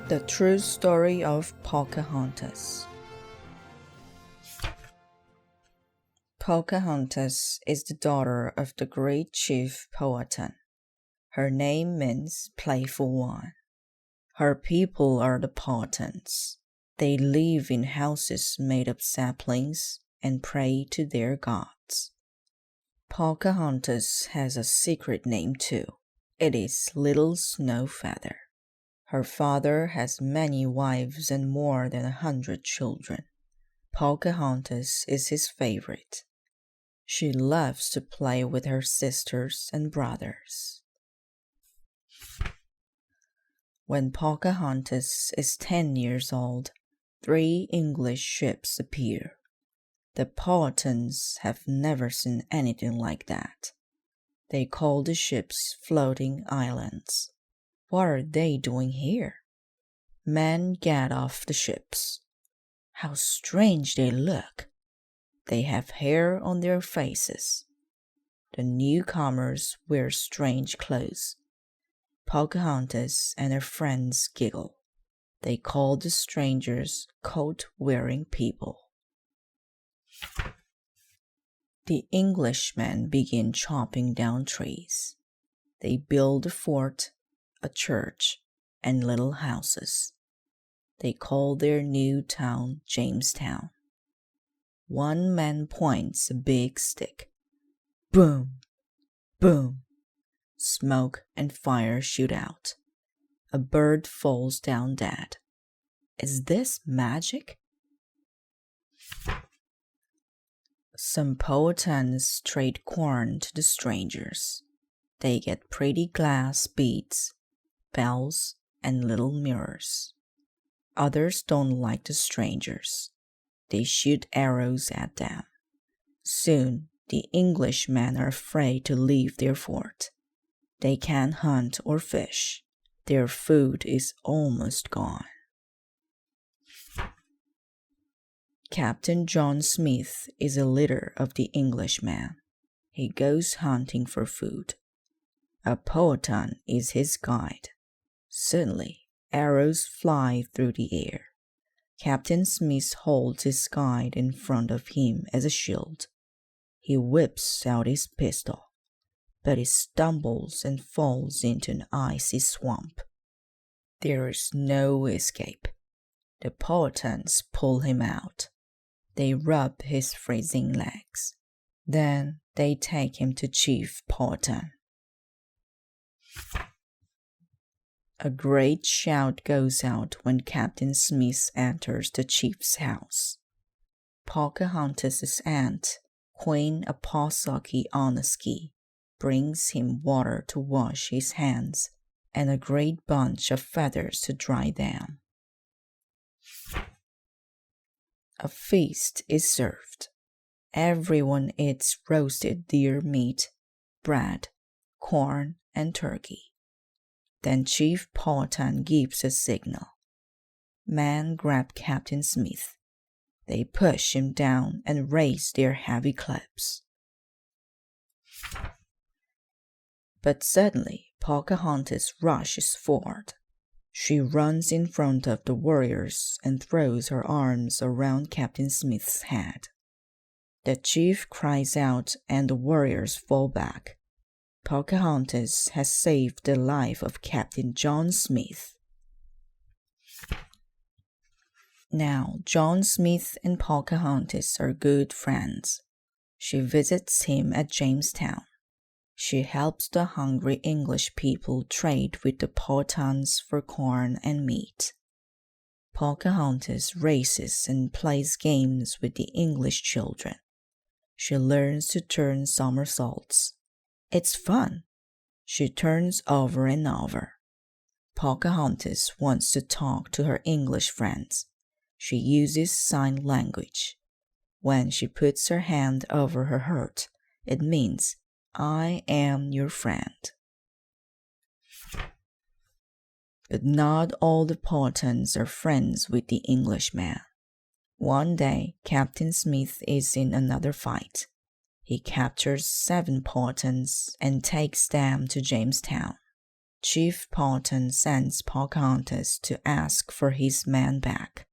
The True Story of Pocahontas. Pocahontas is the daughter of the great chief Powhatan. Her name means playful one. Her people are the Powhatans. They live in houses made of saplings and pray to their gods. Pocahontas has a secret name too. It is Little Snowfeather. Her father has many wives and more than 100 children. Pocahontas is his favorite. She loves to play with her sisters and brothers. When Pocahontas is 10 years old, 3 English ships appear. The Powhatans have never seen anything like that. They call the ships floating islands. What are they doing here? Men get off the ships. How strange they look. They have hair on their faces. The newcomers wear strange clothes. Pocahontas and her friends giggle. They call the strangers coat-wearing people. The Englishmen begin chopping down trees. They build a fort, a church, and little houses. They call their new town Jamestown. One man points a big stick. Boom! Boom! Smoke and fire shoot out. A bird falls down dead. Is this magic? Some Powhatans trade corn to the strangers. They get pretty glass beads, bells, and little mirrors. Others don't like the strangers. They shoot arrows at them. Soon, the Englishmen are afraid to leave their fort. They can't hunt or fish. Their food is almost gone. Captain John Smith is a leader of the Englishmen. He goes hunting for food. A Powhatan is his guide. Suddenly, arrows fly through the air. Captain Smith holds his guide in front of him as a shield. He whips out his pistol, but he stumbles and falls into an icy swamp. There is no escape. The Powhatans pull him out. They rub his freezing legs. Then they take him to Chief Powhatan. A great shout goes out when Captain Smith enters the chief's house. Pocahontas' aunt, Queen Apposaki, brings him water to wash his hands and a great bunch of feathers to dry them. A feast is served. Everyone eats roasted deer meat, bread, corn, and turkey. Then Chief Powhatan gives a signal. Men grab Captain Smith. They push him down and raise their heavy clubs. But suddenly, Pocahontas rushes forward. She runs in front of the warriors and throws her arms around Captain Smith's head. The chief cries out and the warriors fall back. Pocahontas has saved the life of Captain John Smith. Now, John Smith and Pocahontas are good friends. She visits him at Jamestown. She helps the hungry English people trade with the Powhatans for corn and meat. Pocahontas races and plays games with the English children. She learns to turn somersaults. It's fun. She turns over and over. Pocahontas wants to talk to her English friends. She uses sign language. When she puts her hand over her hurt, it means, I am your friend. But not all the Powhatans are friends with the Englishmen. One day, Captain Smith is in another fight. He captures 7 Powhatans and takes them to Jamestown. Chief Powhatan sends Pocahontas to ask for his man back.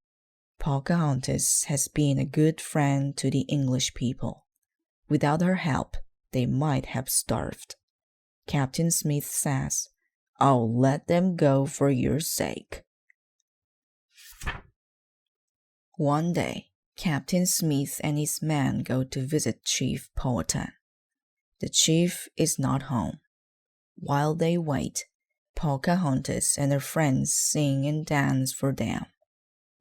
Pocahontas has been a good friend to the English people. Without her help, they might have starved. Captain Smith says, "I'll let them go for your sake." One day, Captain Smith and his men go to visit Chief Powhatan. The chief is not home. While they wait, Pocahontas and her friends sing and dance for them.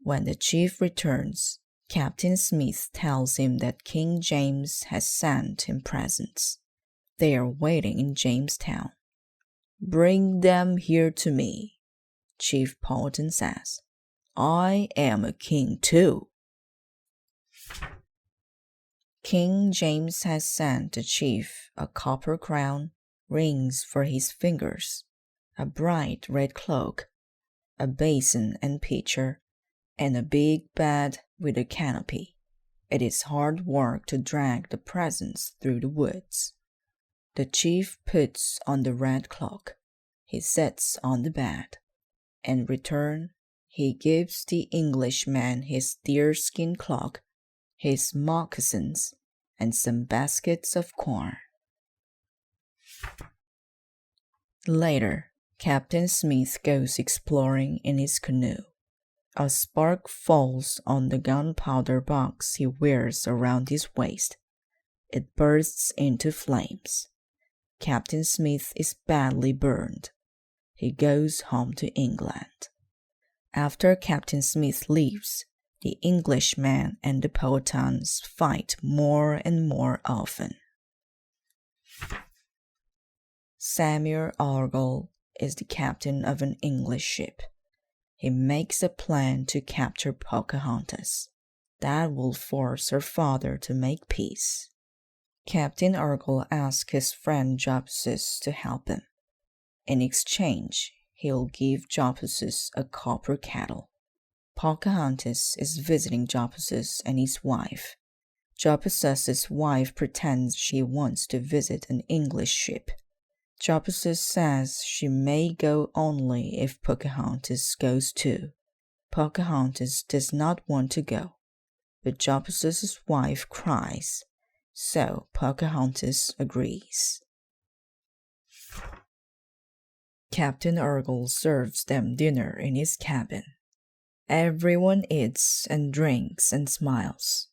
When the chief returns, Captain Smith tells him that King James has sent him presents. They are waiting in Jamestown. "Bring them here to me," Chief Powhatan says. "I am a king too." King James has sent the chief a copper crown, rings for his fingers, a bright red cloak, a basin and pitcher, and a big bed with a canopy. It is hard work to drag the presents through the woods. The chief puts on the red cloak. He sits on the bed. In return, he gives the Englishman his deerskin cloak, his moccasins, and some baskets of corn. Later, Captain Smith goes exploring in his canoe. A spark falls on the gunpowder box he wears around his waist. It bursts into flames. Captain Smith is badly burned. He goes home to England. After Captain Smith leaves, the Englishmen and the Powhatans fight more and more often. Samuel Argall is the captain of an English ship. He makes a plan to capture Pocahontas. That will force her father to make peace. Captain Argall asks his friend Jopusus to help him. In exchange, he'll give Jopusus a copper kettle. Pocahontas is visiting Jopusus and his wife. Jopusus's wife pretends she wants to visit an English ship. Jopusus says she may go only if Pocahontas goes too. Pocahontas does not want to go, but Jopusus's wife cries, so Pocahontas agrees. Captain Argall serves them dinner in his cabin. Everyone eats and drinks and smiles.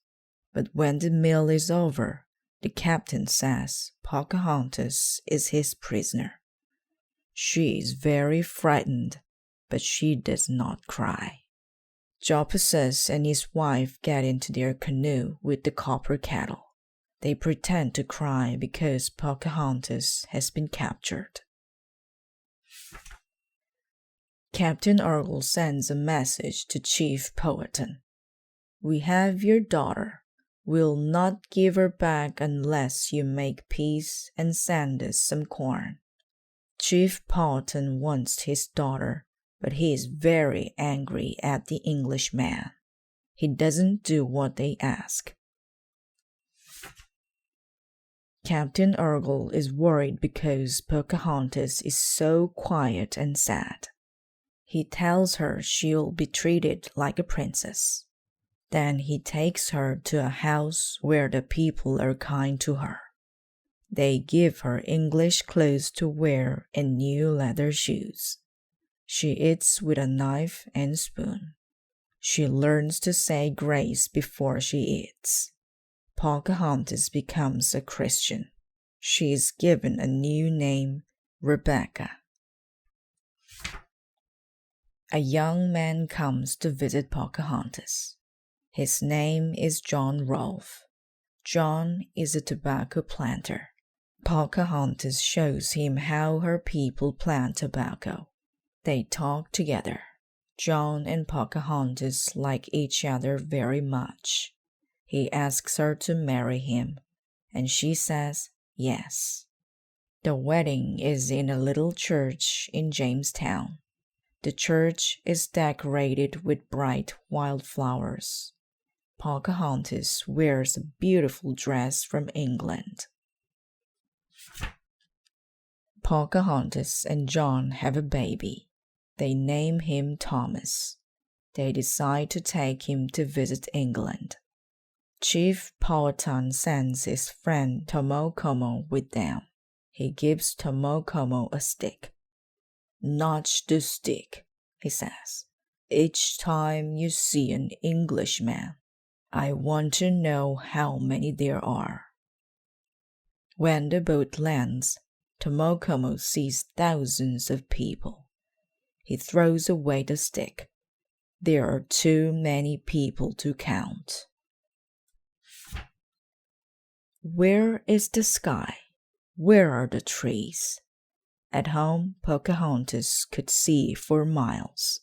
But when the meal is over, the captain says Pocahontas is his prisoner. She is very frightened, but she does not cry. Jopusus and his wife get into their canoe with the copper kettle. They pretend to cry because Pocahontas has been captured. Captain Argall sends a message to Chief Powhatan. "We have your daughter. We'll not give her back unless you make peace and send us some corn." Chief Powhatan wants his daughter, but he is very angry at the Englishman. He doesn't do what they ask. Captain Argall is worried because Pocahontas is so quiet and sad. He tells her she'll be treated like a princess. Then he takes her to a house where the people are kind to her. They give her English clothes to wear and new leather shoes. She eats with a knife and spoon. She learns to say grace before she eats. Pocahontas becomes a Christian. She is given a new name, Rebecca. A young man comes to visit Pocahontas. His name is John Rolfe. John is a tobacco planter. Pocahontas shows him how her people plant tobacco. They talk together. John and Pocahontas like each other very much. He asks her to marry him, and she says yes. The wedding is in a little church in Jamestown. The church is decorated with bright wildflowers. Pocahontas wears a beautiful dress from England. Pocahontas and John have a baby. They name him Thomas. They decide to take him to visit England. Chief Powhatan sends his friend Tomocomo with them. He gives Tomocomo a stick. "Notch the stick," he says, "each time you see an Englishman. I want to know how many there are." When the boat lands, Tomocomo sees thousands of people. He throws away the stick. There are too many people to count. Where is the sky? Where are the trees? At home, Pocahontas could see for miles.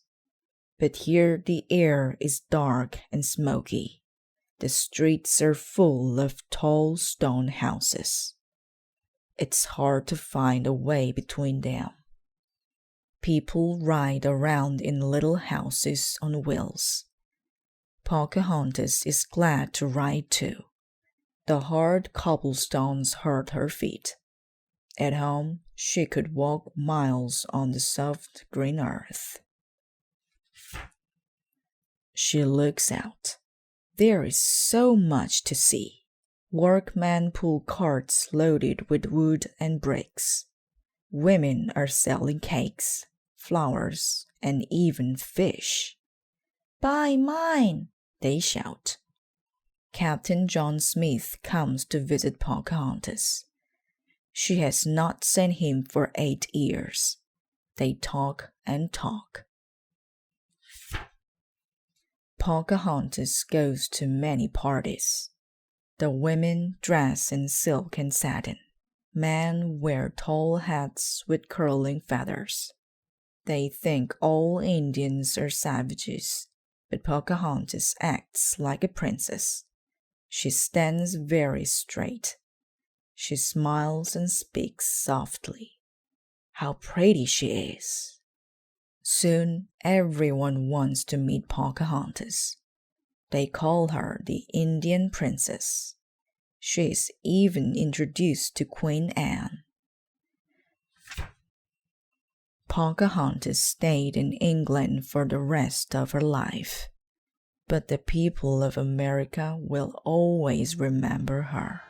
But here the air is dark and smoky. The streets are full of tall stone houses. It's hard to find a way between them. People ride around in little houses on wheels. Pocahontas is glad to ride too. The hard cobblestones hurt her feet. At home, she could walk miles on the soft green earth. She looks out. There is so much to see. Workmen pull carts loaded with wood and bricks. Women are selling cakes, flowers, and even fish. "Buy mine!" they shout. Captain John Smith comes to visit Pocahontas. She has not seen him for 8 years. They talk and talk. Pocahontas goes to many parties. The women dress in silk and satin. Men wear tall hats with curling feathers. They think all Indians are savages, but Pocahontas acts like a princess. She stands very straight. She smiles and speaks softly. How pretty she is! Soon everyone wants to meet Pocahontas. They call her the Indian Princess. She is even introduced to Queen Anne. Pocahontas stayed in England for the rest of her life, but the people of America will always remember her.